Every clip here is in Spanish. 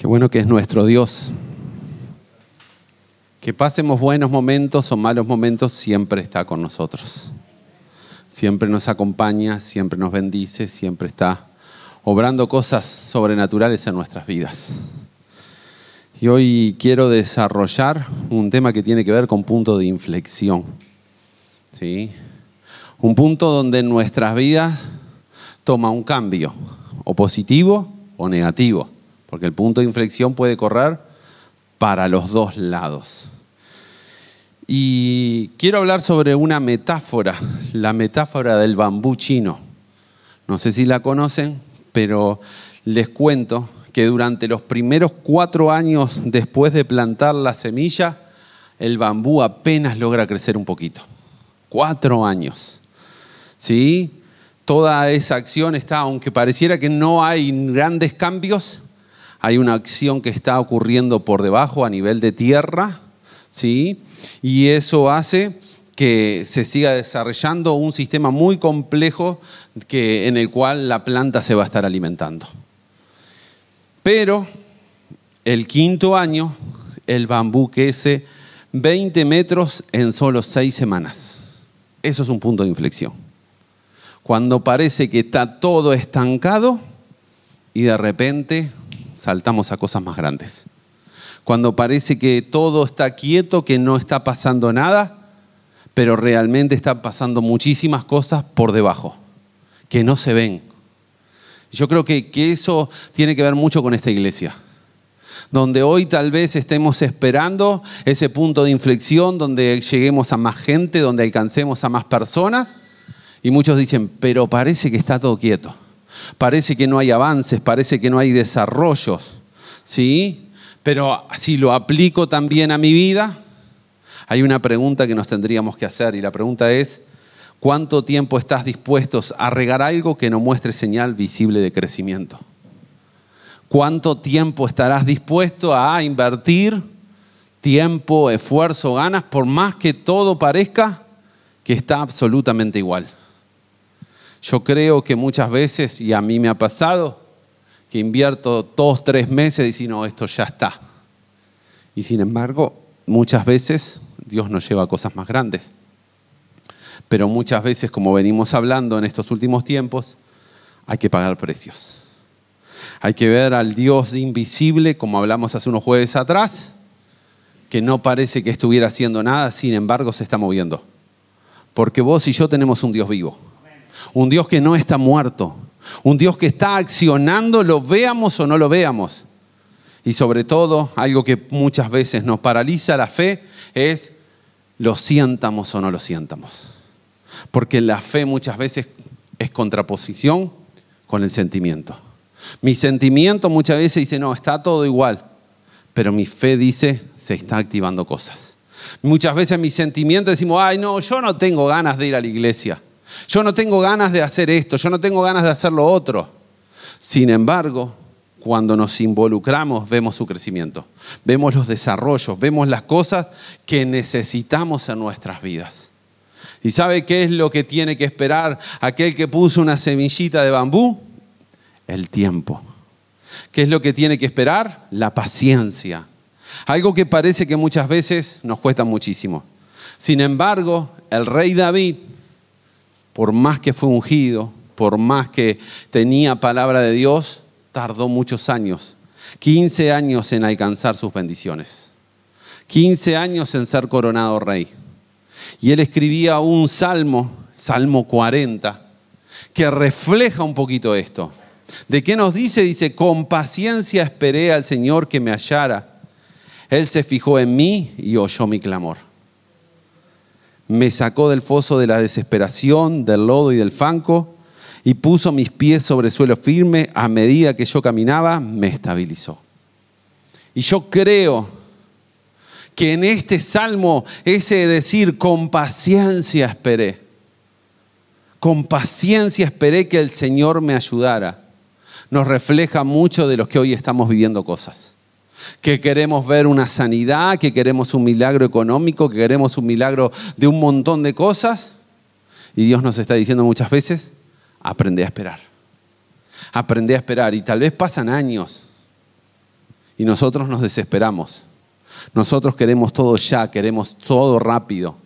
Qué bueno que es nuestro Dios. Que pasemos buenos momentos o malos momentos, siempre está con nosotros. Siempre nos acompaña, siempre nos bendice, siempre está obrando cosas sobrenaturales en nuestras vidas. Y hoy quiero desarrollar un tema que tiene que ver con punto de inflexión. ¿Sí? Un punto donde nuestras vidas toma un cambio, o positivo o negativo, porque el punto de inflexión puede correr para los dos lados. Y quiero hablar sobre una metáfora, la metáfora del bambú chino. No sé si la conocen, pero les cuento que durante los primeros 4 años después de plantar la semilla, el bambú apenas logra crecer un poquito. 4 años. ¿Sí? Toda esa acción está, aunque pareciera que no hay grandes cambios, hay una acción que está ocurriendo por debajo a nivel de tierra, ¿sí? Y eso hace que se siga desarrollando un sistema muy complejo en el cual la planta se va a estar alimentando. Pero el 5.º año, el bambú crece 20 metros en solo 6 semanas. Eso es un punto de inflexión. Cuando parece que está todo estancado y de repente saltamos a cosas más grandes. Cuando parece que todo está quieto, que no está pasando nada, pero realmente están pasando muchísimas cosas por debajo, que no se ven. Yo creo que eso tiene que ver mucho con esta iglesia, donde hoy tal vez estemos esperando ese punto de inflexión, donde lleguemos a más gente, donde alcancemos a más personas, y muchos dicen, pero parece que está todo quieto, parece que no hay avances, parece que no hay desarrollos, ¿sí? Pero si lo aplico también a mi vida, hay una pregunta que nos tendríamos que hacer, y la pregunta es, ¿cuánto tiempo estás dispuestos a regar algo que no muestre señal visible de crecimiento? ¿Cuánto tiempo estarás dispuesto a invertir tiempo, esfuerzo, ganas, por más que todo parezca que está absolutamente igual? Yo creo que muchas veces, y a mí me ha pasado, que invierto 2, 3 meses y digo, no, esto ya está. Y sin embargo, muchas veces Dios nos lleva a cosas más grandes. Pero muchas veces, como venimos hablando en estos últimos tiempos, hay que pagar precios. Hay que ver al Dios invisible, como hablamos hace unos jueves atrás, que no parece que estuviera haciendo nada, sin embargo se está moviendo. Porque vos y yo tenemos un Dios vivo. Un Dios que no está muerto. Un Dios que está accionando, lo veamos o no lo veamos. Y sobre todo, algo que muchas veces nos paraliza la fe es lo sientamos o no lo sientamos. Porque la fe muchas veces es contraposición con el sentimiento. Mi sentimiento muchas veces dice, no, está todo igual. Pero mi fe dice, se está activando cosas. Muchas veces mi sentimiento decimos, ay no, yo no tengo ganas de ir a la iglesia. Yo no tengo ganas de hacer esto, yo no tengo ganas de hacer lo otro. Sin embargo, cuando nos involucramos, vemos su crecimiento. Vemos los desarrollos, vemos las cosas que necesitamos en nuestras vidas. ¿Y sabe qué es lo que tiene que esperar aquel que puso una semillita de bambú? El tiempo. ¿Qué es lo que tiene que esperar? La paciencia. Algo que parece que muchas veces nos cuesta muchísimo. Sin embargo, el rey David, por más que fue ungido, por más que tenía palabra de Dios, tardó muchos años, 15 años en alcanzar sus bendiciones, 15 años en ser coronado rey. Y él escribía un salmo, Salmo 40, que refleja un poquito esto. ¿De qué nos dice? Dice, con paciencia esperé al Señor que me hallara. Él se fijó en mí y oyó mi clamor. Me sacó del foso de la desesperación, del lodo y del fango, y puso mis pies sobre suelo firme. A medida que yo caminaba, me estabilizó. Y yo creo que en este salmo, ese decir, con paciencia esperé. Con paciencia esperé que el Señor me ayudara. Nos refleja mucho de los que hoy estamos viviendo cosas. Que queremos ver una sanidad, que queremos un milagro económico, que queremos un milagro de un montón de cosas. Y Dios nos está diciendo muchas veces, aprende a esperar. Aprende a esperar. Y tal vez pasan años. Y nosotros nos desesperamos. Nosotros queremos todo ya, queremos todo rápido.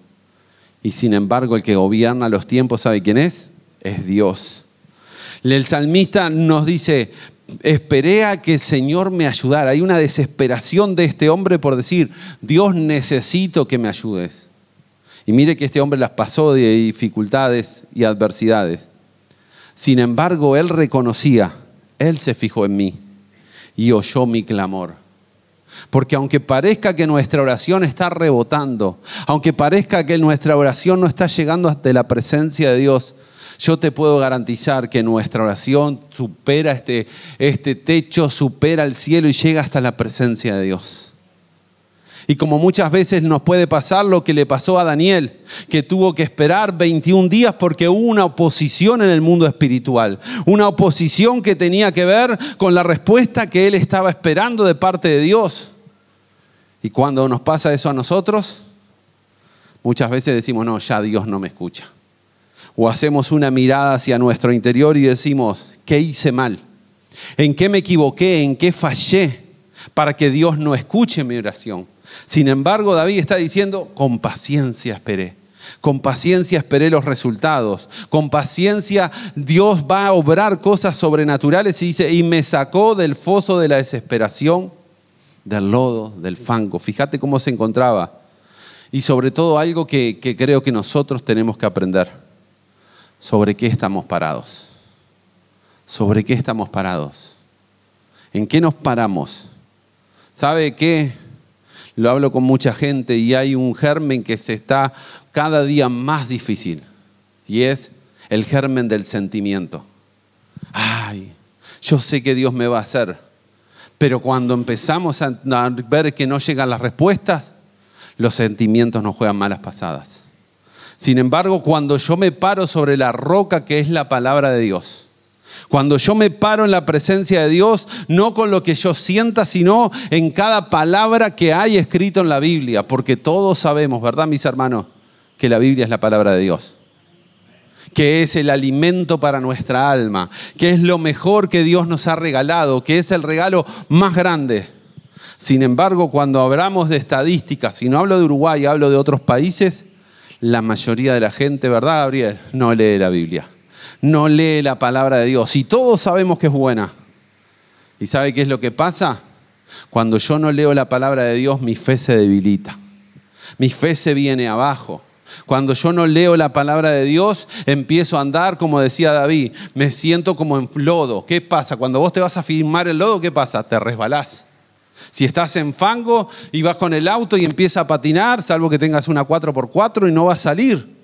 Y sin embargo, el que gobierna los tiempos, ¿sabe quién es? Es Dios. El salmista nos dice, esperé a que el Señor me ayudara. Hay una desesperación de este hombre por decir, Dios, necesito que me ayudes. Y mire que este hombre las pasó de dificultades y adversidades. Sin embargo, él reconocía, él se fijó en mí y oyó mi clamor. Porque aunque parezca que nuestra oración está rebotando, aunque parezca que nuestra oración no está llegando hasta la presencia de Dios, yo te puedo garantizar que nuestra oración supera este techo, supera el cielo y llega hasta la presencia de Dios. Y como muchas veces nos puede pasar lo que le pasó a Daniel, que tuvo que esperar 21 días porque hubo una oposición en el mundo espiritual. Una oposición que tenía que ver con la respuesta que él estaba esperando de parte de Dios. Y cuando nos pasa eso a nosotros, muchas veces decimos, no, ya Dios no me escucha. O hacemos una mirada hacia nuestro interior y decimos, ¿qué hice mal? ¿En qué me equivoqué? ¿En qué fallé para que Dios no escuche mi oración? Sin embargo, David está diciendo, con paciencia esperé. Con paciencia esperé los resultados. Con paciencia Dios va a obrar cosas sobrenaturales y dice, y me sacó del foso de la desesperación, del lodo, del fango. Fíjate cómo se encontraba. Y sobre todo algo que creo que nosotros tenemos que aprender. ¿Sobre qué estamos parados? ¿Sobre qué estamos parados? ¿En qué nos paramos? ¿Sabe qué? Lo hablo con mucha gente y hay un germen que se está cada día más difícil. Y es el germen del sentimiento. Ay, yo sé que Dios me va a hacer. Pero cuando empezamos a ver que no llegan las respuestas, los sentimientos nos juegan malas pasadas. Sin embargo, cuando yo me paro sobre la roca que es la palabra de Dios, cuando yo me paro en la presencia de Dios, no con lo que yo sienta, sino en cada palabra que hay escrito en la Biblia, porque todos sabemos, ¿verdad, mis hermanos?, que la Biblia es la palabra de Dios, que es el alimento para nuestra alma, que es lo mejor que Dios nos ha regalado, que es el regalo más grande. Sin embargo, cuando hablamos de estadísticas, si no hablo de Uruguay, hablo de otros países, la mayoría de la gente, ¿verdad, Gabriel?, no lee la Biblia. No lee la palabra de Dios. Y todos sabemos que es buena. ¿Y sabe qué es lo que pasa? Cuando yo no leo la palabra de Dios, mi fe se debilita. Mi fe se viene abajo. Cuando yo no leo la palabra de Dios, empiezo a andar, como decía David, me siento como en lodo. ¿Qué pasa? Cuando vos te vas a firmar el lodo, ¿qué pasa? Te resbalás. Si estás en fango y vas con el auto y empieza a patinar, salvo que tengas una 4x4 y no va a salir.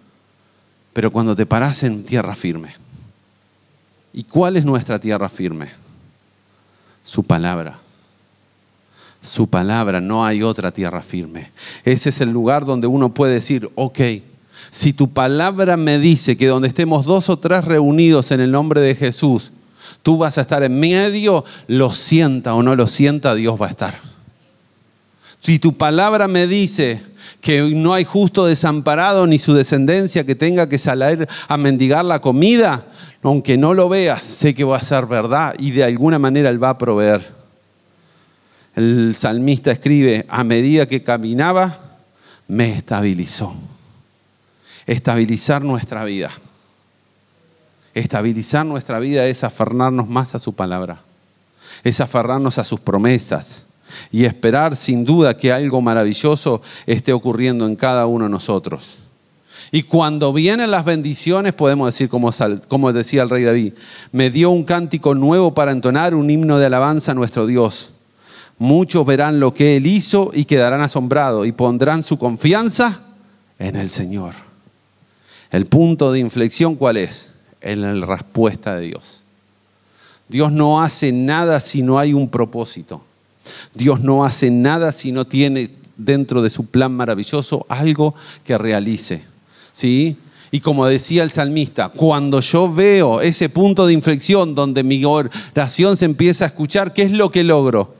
Pero cuando te parás en tierra firme. ¿Y cuál es nuestra tierra firme? Su palabra. Su palabra, no hay otra tierra firme. Ese es el lugar donde uno puede decir, ok, si tu palabra me dice que donde estemos 2 o 3 reunidos en el nombre de Jesús, tú vas a estar en medio, lo sienta o no lo sienta, Dios va a estar. Si tu palabra me dice que no hay justo desamparado ni su descendencia que tenga que salir a mendigar la comida, aunque no lo veas, sé que va a ser verdad y de alguna manera Él va a proveer. El salmista escribe, a medida que caminaba, me estabilizó. Estabilizar nuestra vida. Estabilizar nuestra vida es aferrarnos más a su palabra. Es aferrarnos a sus promesas. Y esperar sin duda que algo maravilloso esté ocurriendo en cada uno de nosotros. Y cuando vienen las bendiciones, podemos decir como decía el rey David, me dio un cántico nuevo para entonar, un himno de alabanza a nuestro Dios. Muchos verán lo que Él hizo y quedarán asombrados y pondrán su confianza en el Señor. El punto de inflexión, ¿cuál es? En la respuesta de Dios. Dios no hace nada si no hay un propósito. Dios no hace nada si no tiene dentro de su plan maravilloso algo que realice. ¿Sí? Y como decía el salmista, cuando yo veo ese punto de inflexión donde mi oración se empieza a escuchar, ¿qué es lo que logro?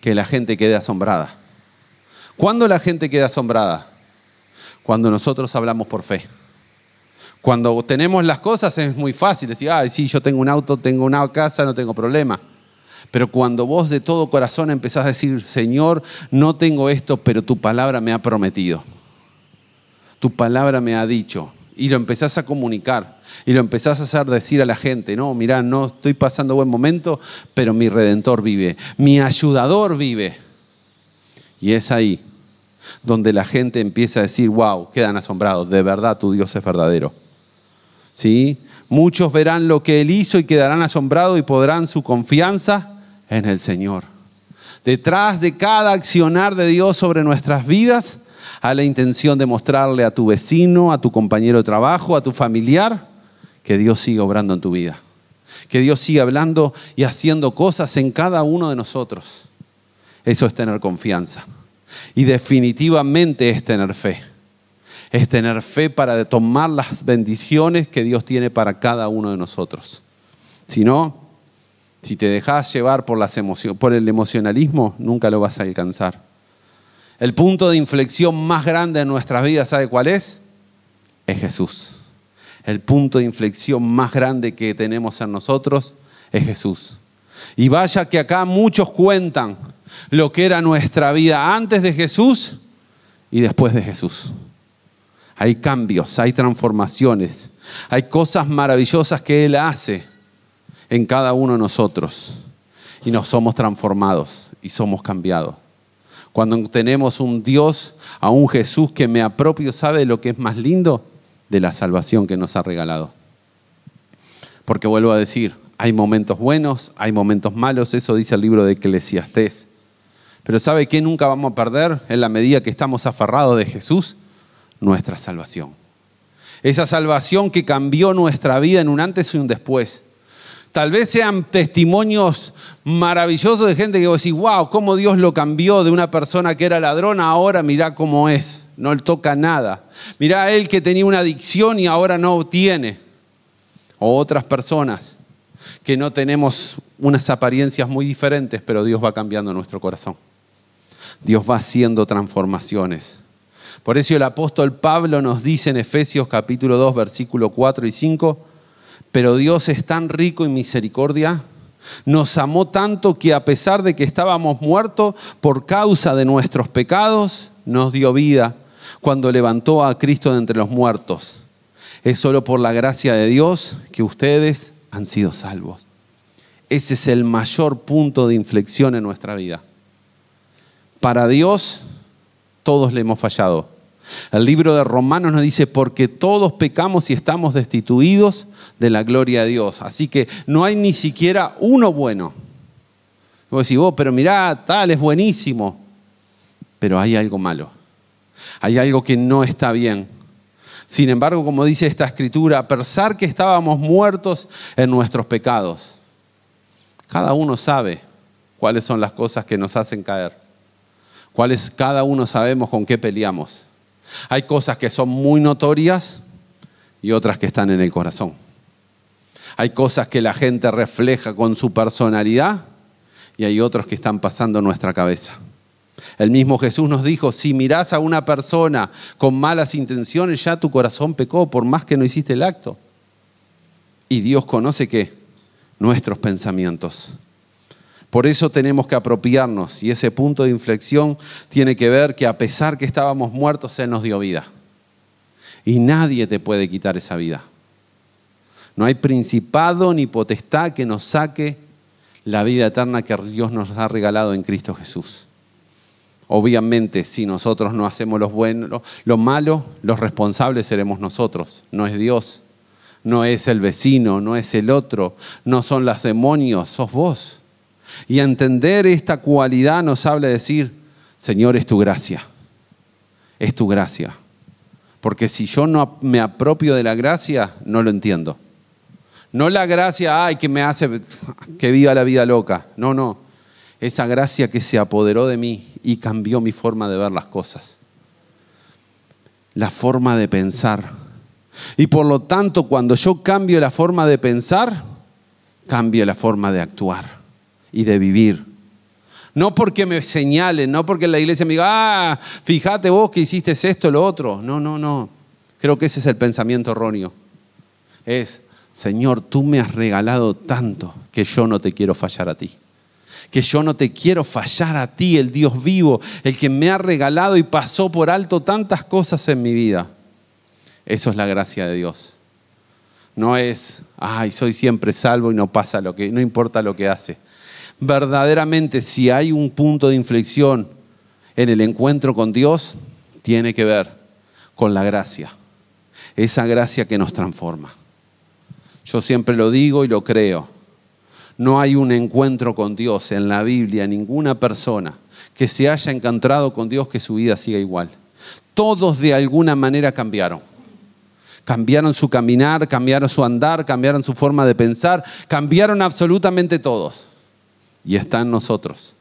Que la gente quede asombrada. ¿Cuándo la gente queda asombrada? Cuando nosotros hablamos por fe. Cuando tenemos las cosas es muy fácil decir, sí, yo tengo un auto, tengo una casa, no tengo problema. Pero cuando vos de todo corazón empezás a decir, Señor, no tengo esto, pero tu palabra me ha prometido. Tu palabra me ha dicho. Y lo empezás a comunicar. Y lo empezás a hacer decir a la gente, no, mirá, no estoy pasando buen momento, pero mi Redentor vive. Mi ayudador vive. Y es ahí donde la gente empieza a decir, wow, quedan asombrados. De verdad, tu Dios es verdadero. ¿Sí? Muchos verán lo que Él hizo y quedarán asombrados y podrán su confianza en el Señor. Detrás de cada accionar de Dios sobre nuestras vidas, hay la intención de mostrarle a tu vecino, a tu compañero de trabajo, a tu familiar, que Dios sigue obrando en tu vida. Que Dios sigue hablando y haciendo cosas en cada uno de nosotros. Eso es tener confianza. Y definitivamente es tener fe. Es tener fe para tomar las bendiciones que Dios tiene para cada uno de nosotros. Si no, si te dejas llevar por el emocionalismo, nunca lo vas a alcanzar. El punto de inflexión más grande en nuestras vidas, ¿sabe cuál es? Es Jesús. El punto de inflexión más grande que tenemos en nosotros es Jesús. Y vaya que acá muchos cuentan lo que era nuestra vida antes de Jesús y después de Jesús. Hay cambios, hay transformaciones, hay cosas maravillosas que Él hace en cada uno de nosotros. Y nos somos transformados y somos cambiados. Cuando tenemos un Dios, a un Jesús que me apropio, ¿sabe lo que es más lindo? De la salvación que nos ha regalado. Porque vuelvo a decir, hay momentos buenos, hay momentos malos, eso dice el libro de Eclesiastés. Pero ¿sabe qué nunca vamos a perder en la medida que estamos aferrados de Jesús? Nuestra salvación. Esa salvación que cambió nuestra vida en un antes y un después. Tal vez sean testimonios maravillosos de gente que vos decís, wow, cómo Dios lo cambió de una persona que era ladrona, ahora mirá cómo es, no le toca nada. Mirá a él que tenía una adicción y ahora no tiene. O otras personas que no tenemos unas apariencias muy diferentes, pero Dios va cambiando nuestro corazón. Dios va haciendo transformaciones. Por eso el apóstol Pablo nos dice en Efesios capítulo 2, versículo 4 y 5, pero Dios es tan rico en misericordia, nos amó tanto que a pesar de que estábamos muertos por causa de nuestros pecados, nos dio vida cuando levantó a Cristo de entre los muertos. Es solo por la gracia de Dios que ustedes han sido salvos. Ese es el mayor punto de inflexión en nuestra vida. Para Dios, todos le hemos fallado. El libro de Romanos nos dice, porque todos pecamos y estamos destituidos de la gloria de Dios. Así que no hay ni siquiera uno bueno. Vos decís, pero mirá, tal es buenísimo. Pero hay algo malo. Hay algo que no está bien. Sin embargo, como dice esta escritura, a pesar que estábamos muertos en nuestros pecados, cada uno sabe cuáles son las cosas que nos hacen caer. Cada uno sabemos con qué peleamos. Hay cosas que son muy notorias y otras que están en el corazón. Hay cosas que la gente refleja con su personalidad y hay otros que están pasando en nuestra cabeza. El mismo Jesús nos dijo, si mirás a una persona con malas intenciones, ya tu corazón pecó por más que no hiciste el acto. Y Dios conoce ¿qué? Nuestros pensamientos. Por eso tenemos que apropiarnos y ese punto de inflexión tiene que ver que a pesar que estábamos muertos, Él nos dio vida. Y nadie te puede quitar esa vida. No hay principado ni potestad que nos saque la vida eterna que Dios nos ha regalado en Cristo Jesús. Obviamente, si nosotros no hacemos lo malo, los responsables seremos nosotros, no es Dios, no es el vecino, no es el otro, no son los demonios, sos vos. Y entender esta cualidad nos habla de decir, Señor, es tu gracia, es tu gracia. Porque si yo no me apropio de la gracia, no lo entiendo. No la gracia, que me hace que viva la vida loca. No. Esa gracia que se apoderó de mí y cambió mi forma de ver las cosas. La forma de pensar. Y por lo tanto, cuando yo cambio la forma de pensar, cambio la forma de actuar y de vivir. No porque me señalen, no porque la iglesia me diga, fíjate vos que hiciste esto, lo otro. No. Creo que ese es el pensamiento erróneo. Es, Señor, tú me has regalado tanto que yo no te quiero fallar a ti. que yo no te quiero fallar a ti, el Dios vivo, el que me ha regalado y pasó por alto tantas cosas en mi vida. Eso es la gracia de Dios. No es, soy siempre salvo y no importa lo que hace. Verdaderamente, si hay un punto de inflexión en el encuentro con Dios, tiene que ver con la gracia. Esa gracia que nos transforma. Yo siempre lo digo y lo creo. No hay un encuentro con Dios en la Biblia, ninguna persona que se haya encontrado con Dios que su vida siga igual. Todos de alguna manera cambiaron. Cambiaron su caminar, cambiaron su andar, cambiaron su forma de pensar, cambiaron absolutamente todos. Y está en nosotros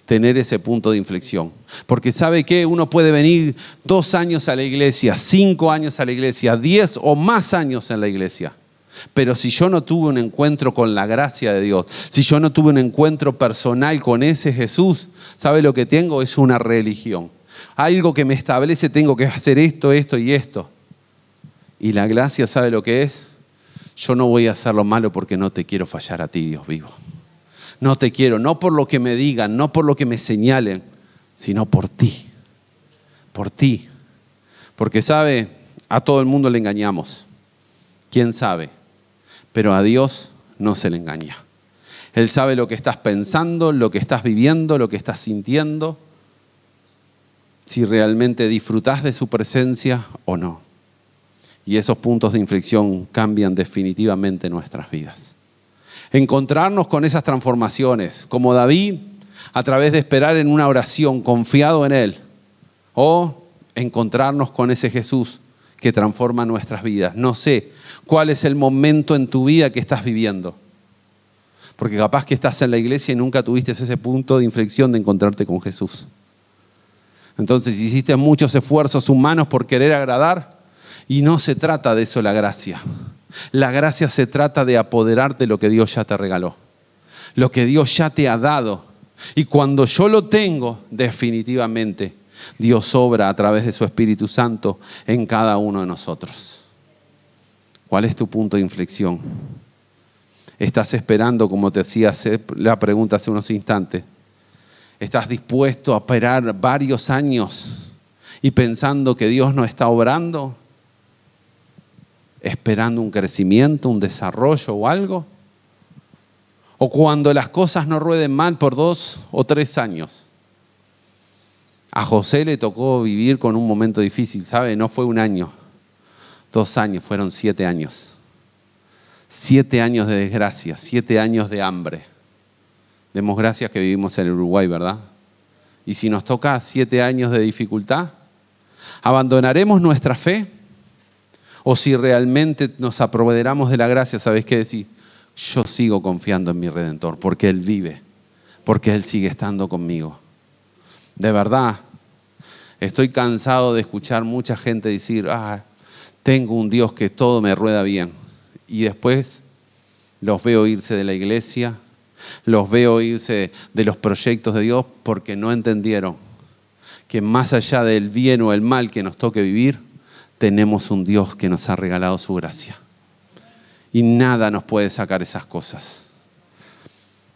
tener ese punto de inflexión. Porque ¿sabe qué? Uno puede venir 2 años a la iglesia, 5 años a la iglesia, 10 o más años en la iglesia. Pero si yo no tuve un encuentro con la gracia de Dios, si yo no tuve un encuentro personal con ese Jesús, ¿sabe lo que tengo? Es una religión. Algo que me establece, tengo que hacer esto, esto y esto. Y la gracia, ¿sabe lo que es? Yo no voy a hacer lo malo porque no te quiero fallar a ti, Dios vivo. No te quiero, no por lo que me digan, no por lo que me señalen, sino por ti. Por ti. Porque, ¿sabe? A todo el mundo le engañamos. ¿Quién sabe? Pero a Dios no se le engaña. Él sabe lo que estás pensando, lo que estás viviendo, lo que estás sintiendo. Si realmente disfrutás de su presencia o no. Y esos puntos de inflexión cambian definitivamente nuestras vidas. Encontrarnos con esas transformaciones, como David, a través de esperar en una oración, confiado en Él. O encontrarnos con ese Jesús que transforma nuestras vidas. No sé cuál es el momento en tu vida que estás viviendo. Porque capaz que estás en la iglesia y nunca tuviste ese punto de inflexión de encontrarte con Jesús. Entonces hiciste muchos esfuerzos humanos por querer agradar. Y no se trata de eso la gracia. La gracia se trata de apoderarte de lo que Dios ya te regaló. Lo que Dios ya te ha dado. Y cuando yo lo tengo, definitivamente, Dios obra a través de su Espíritu Santo en cada uno de nosotros. ¿Cuál es tu punto de inflexión? ¿Estás esperando, como te hacía la pregunta hace unos instantes? ¿Estás dispuesto a esperar varios años y pensando que Dios no está obrando? ¿Esperando un crecimiento, un desarrollo o algo? ¿O cuando las cosas no rueden mal por 2 o 3 años? A José le tocó vivir con un momento difícil, ¿sabe? No fue 1 año, 2 años, fueron 7 años. 7 años de desgracia, 7 años de hambre. Demos gracias que vivimos en el Uruguay, ¿verdad? Y si nos toca 7 años de dificultad, ¿abandonaremos nuestra fe? O si realmente nos apoderamos de la gracia, ¿sabes qué decir? Yo sigo confiando en mi Redentor, porque Él vive, porque Él sigue estando conmigo. De verdad, estoy cansado de escuchar mucha gente decir, tengo un Dios que todo me rueda bien. Y después los veo irse de la iglesia, los veo irse de los proyectos de Dios porque no entendieron que más allá del bien o el mal que nos toque vivir, tenemos un Dios que nos ha regalado su gracia. Y nada nos puede sacar esas cosas.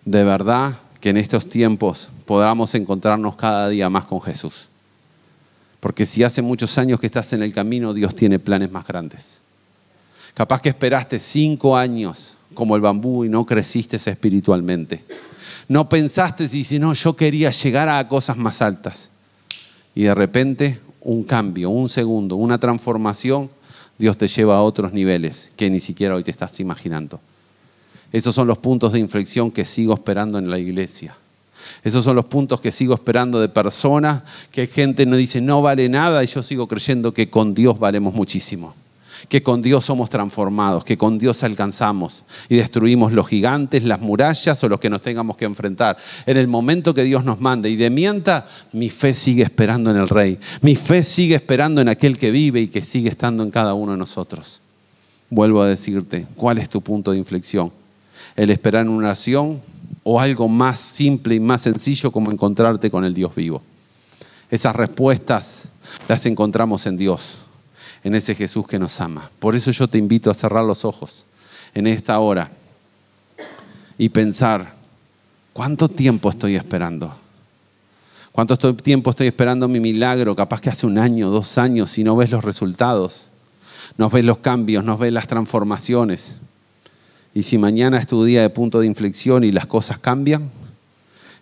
De verdad que en estos tiempos podamos encontrarnos cada día más con Jesús. Porque si hace muchos años que estás en el camino, Dios tiene planes más grandes. Capaz que esperaste 5 años como el bambú y no creciste espiritualmente. No pensaste y dices, no, yo quería llegar a cosas más altas. Y de repente, un cambio, un segundo, una transformación, Dios te lleva a otros niveles que ni siquiera hoy te estás imaginando. Esos son los puntos de inflexión que sigo esperando en la iglesia. Esos son los puntos que sigo esperando de personas, que gente no dice no vale nada y yo sigo creyendo que con Dios valemos muchísimo. Que con Dios somos transformados, que con Dios alcanzamos y destruimos los gigantes, las murallas o los que nos tengamos que enfrentar. En el momento que Dios nos mande y de mientras, mi fe sigue esperando en el Rey. Mi fe sigue esperando en aquel que vive y que sigue estando en cada uno de nosotros. Vuelvo a decirte, ¿cuál es tu punto de inflexión? ¿El esperar en una oración o algo más simple y más sencillo como encontrarte con el Dios vivo? Esas respuestas las encontramos en Dios. En ese Jesús que nos ama. Por eso yo te invito a cerrar los ojos en esta hora y pensar ¿Cuánto tiempo estoy esperando? ¿Cuánto tiempo estoy esperando mi milagro? Capaz que hace 1 año, 2 años, y no ves los resultados, no ves los cambios, no ves las transformaciones. Y si mañana es tu día de punto de inflexión y las cosas cambian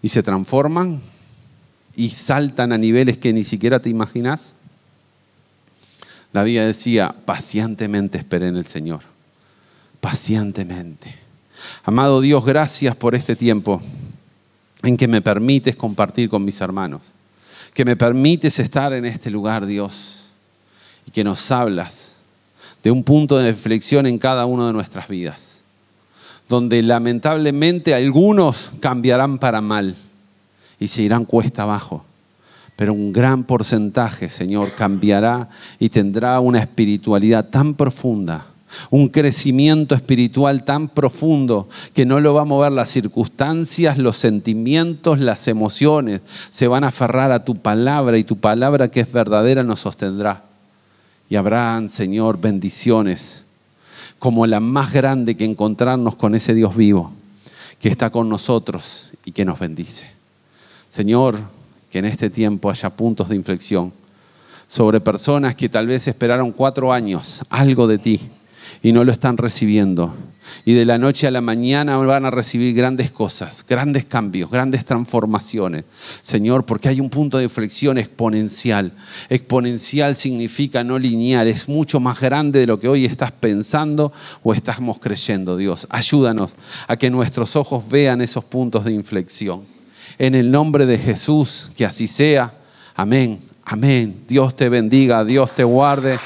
y se transforman y saltan a niveles que ni siquiera te imaginas. La Biblia decía, pacientemente esperé en el Señor. Pacientemente. Amado Dios, gracias por este tiempo en que me permites compartir con mis hermanos, que me permites estar en este lugar, Dios, y que nos hablas de un punto de inflexión en cada una de nuestras vidas, donde lamentablemente algunos cambiarán para mal y se irán cuesta abajo, pero un gran porcentaje, Señor, cambiará y tendrá una espiritualidad tan profunda, un crecimiento espiritual tan profundo que no lo va a mover las circunstancias, los sentimientos, las emociones. Se van a aferrar a tu palabra y tu palabra que es verdadera nos sostendrá. Y habrán, Señor, bendiciones como la más grande que encontrarnos con ese Dios vivo que está con nosotros y que nos bendice. Señor, que en este tiempo haya puntos de inflexión sobre personas que tal vez esperaron 4 años algo de ti y no lo están recibiendo. Y de la noche a la mañana van a recibir grandes cosas, grandes cambios, grandes transformaciones. Señor, porque hay un punto de inflexión exponencial. Exponencial significa no lineal, es mucho más grande de lo que hoy estás pensando o estamos creyendo, Dios. Ayúdanos a que nuestros ojos vean esos puntos de inflexión. En el nombre de Jesús, que así sea. Amén. Amén. Dios te bendiga, Dios te guarde.